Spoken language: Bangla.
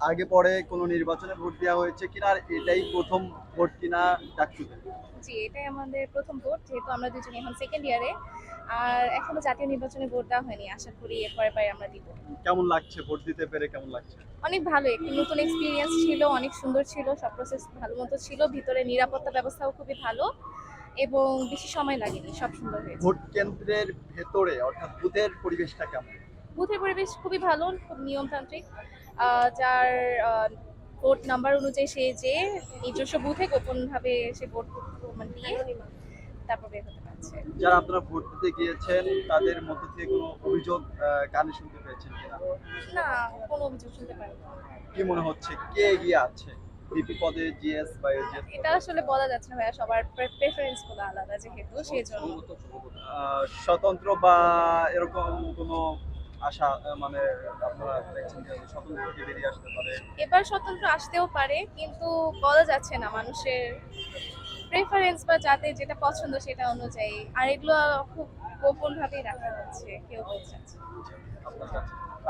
আগে পরে কোনো নির্বাচনে ভোট দেওয়া হয়েছে কিনা, আর এটাই প্রথম ভোট কিনা ডাকসুতে? জি, এটাই আমাদের প্রথম ভোট, যেহেতু আমরা দুজনে এখন সেকেন্ড ইয়ারে। আর এখনো জাতীয় নির্বাচনে ভোট দেওয়া হয়নি, আশা করি এরপরে পারে আমরা দিব। কেমন লাগছে ভোট দিতে পেরে, কেমন লাগছে? অনেক ভালো, একটি নতুন এক্সপিরিয়েন্স ছিল, অনেক সুন্দর ছিল, সব প্রসেস ভালো মতো ছিল, ভিতরে নিরাপত্তা ব্যবস্থাও খুবই ভালো এবং বেশি সময় লাগেনি, সব সুন্দর হয়েছে। ভোট কেন্দ্রের ভেতরে অর্থাৎ বুথের পরিবেশটা কেমন? বুথের পরিবেশ খুবই ভালো, খুব নিয়মতান্ত্রিক। যার ভোট নাম্বার অনুযায়ী সে যে নিজস্ব বুথে গোপনভাবে সে ভোট মানে দিয়ে তারপর বের হতে পারছে। যারা আপনারা ভোট দিতে গিয়েছেন তাদের মধ্য থেকে কোনো অভিযোগ কানে শুনতে পেয়েছেন কিনা? না, কোনো অভিযোগ শুনতে পারিনি। কি মনে হচ্ছে কে এগিয়ে আছে, ভিপি পদে, জিএস বা এজিএস এটা পদে? আসলে বলা যাচ্ছে না ভাইয়া, সবার প্রেফারেন্স গুলো আলাদা, যেহেতু সেজন্য। স্বতন্ত্র বা এরকম কোনো আশা, মানে আপনারা দেখছেন যে স্বতন্ত্র কে বেরিয়ে আসতে পারে? এবার স্বতন্ত্র আসতেও পারে, কিন্তু বলা যাচ্ছে না, মানুষের প্রেফারেন্স বা যাতে যেটা পছন্দ সেটা অনুযায়ী। আর এগুলো খুব গোপন ভাবেই রাখা হচ্ছে, কেউ বলছে। আপনার কাছে